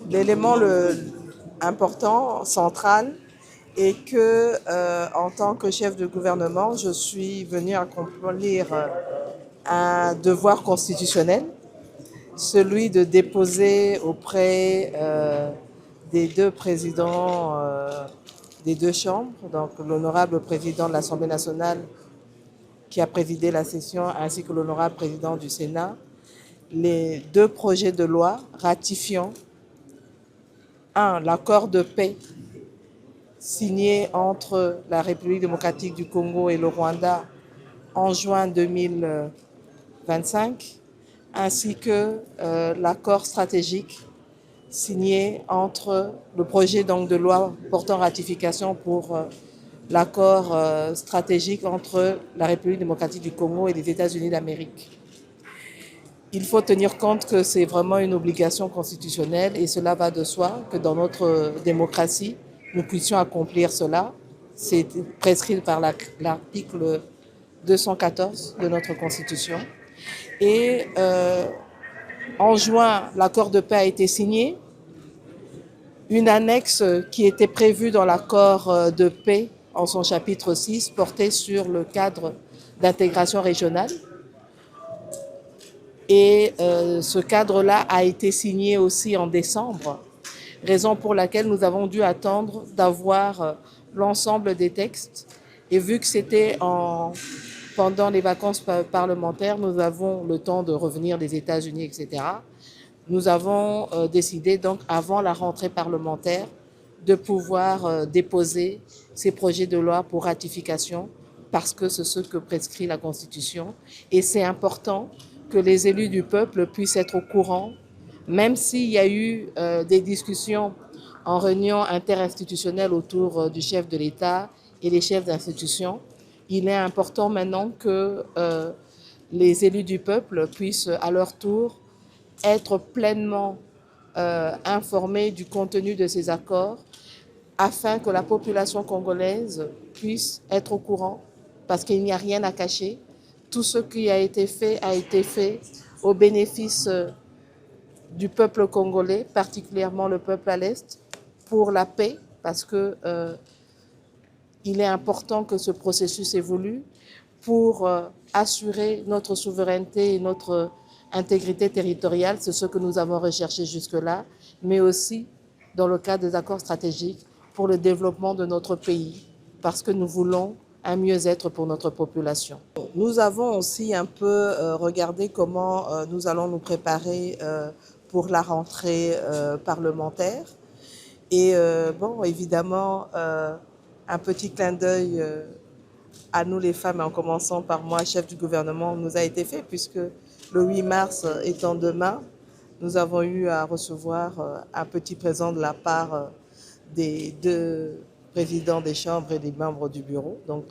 l'élément important, central, est que en tant que chef de gouvernement, je suis venu accomplir un devoir constitutionnel, celui de déposer auprès des deux présidents des deux chambres, donc l'honorable président de l'Assemblée nationale qui a présidé la session, ainsi que l'honorable président du Sénat, les deux projets de loi ratifiant l'accord de paix signé entre la République démocratique du Congo et le Rwanda en juin 2025, ainsi que l'accord stratégique signé entre le projet donc, de loi portant ratification pour l'accord stratégique entre la République démocratique du Congo et les États-Unis d'Amérique. Il faut tenir compte que c'est vraiment une obligation constitutionnelle et cela va de soi que dans notre démocratie, nous puissions accomplir cela. C'est prescrit par l'article 214 de notre Constitution. Et en juin, l'accord de paix a été signé. Une annexe qui était prévue dans l'accord de paix en son chapitre 6 portait sur le cadre d'intégration régionale. Et ce cadre-là a été signé aussi en décembre, raison pour laquelle nous avons dû attendre d'avoir l'ensemble des textes. Et vu que c'était pendant les vacances parlementaires, nous avons le temps de revenir des États-Unis, etc. Nous avons décidé donc avant la rentrée parlementaire de pouvoir déposer ces projets de loi pour ratification parce que c'est ce que prescrit la Constitution. Et c'est important que les élus du peuple puissent être au courant, même s'il y a eu des discussions en réunion interinstitutionnelle autour du chef de l'État et des chefs d'institutions. Il est important maintenant que les élus du peuple puissent à leur tour être pleinement informés du contenu de ces accords afin que la population congolaise puisse être au courant parce qu'il n'y a rien à cacher. Tout ce qui a été fait au bénéfice du peuple congolais, particulièrement le peuple à l'Est, pour la paix, parce que il est important que ce processus évolue pour assurer notre souveraineté et notre intégrité territoriale. C'est ce que nous avons recherché jusque-là, mais aussi dans le cadre des accords stratégiques pour le développement de notre pays, parce que nous voulons un mieux-être pour notre population. Nous avons aussi un peu regardé comment nous allons nous préparer pour la rentrée parlementaire. Et bon, évidemment, un petit clin d'œil à nous les femmes, en commençant par moi, chef du gouvernement, nous a été fait, puisque le 8 mars étant demain, nous avons eu à recevoir un petit présent de la part des deux président des chambres et des membres du bureau. Donc,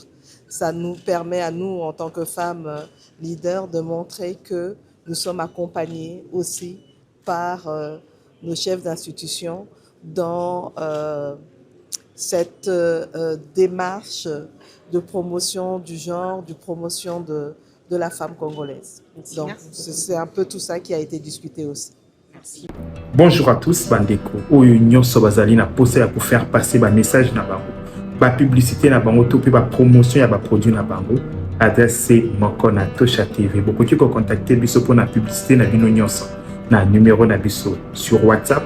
ça nous permet à nous, en tant que femmes leaders, de montrer que nous sommes accompagnés aussi par nos chefs d'institution dans cette démarche de promotion du genre, de promotion de la femme congolaise. Donc, c'est un peu tout ça qui a été discuté aussi. Merci. Bonjour à tous, Bandeko. Oyo nyonso bazali na posa ya pour faire passer ba message na bango. Ba publicité na bango to pe ba promotion ya ba produit na bango. Adresse moko na Tosha TV. Bokoki ko contacter biso pour na publicité na bino nyonso. Na numéro na biso sur WhatsApp.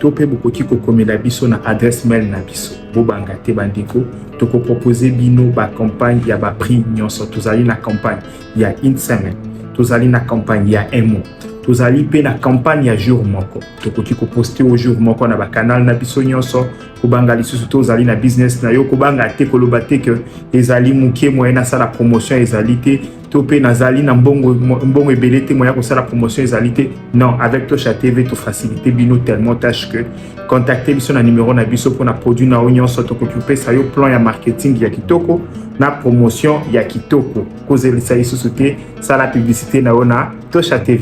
To pe bokoki ko komela biso na adresse mail na biso. Bobanga te Bandeko. To ko proposer bino ba campagne ya ba prix nyonso. Tozali na campagne ya une semaine. Tozali na campagne ya un mois. Tozali pe na campagne ya jour moko. Tokoki ko poster au jour moko na ba canal na biso nyonso. Kobanga lisusu tozali na business na yo kobanga te koloba te que ezali mukie moyen na sala promotion ezali te to pe nazali na mbongo ebele te moyen ko sala promotion ezali te. Non, avec Tosha TV to faciliter bino tellement tâche que contacter biso na numéro na biso pour na produit na nyonso tokoki pesa yo plan ya marketing ya kitoko na promotion ya kitoko. Kozelisa lisusu te sala publicité na ona Tosha TV.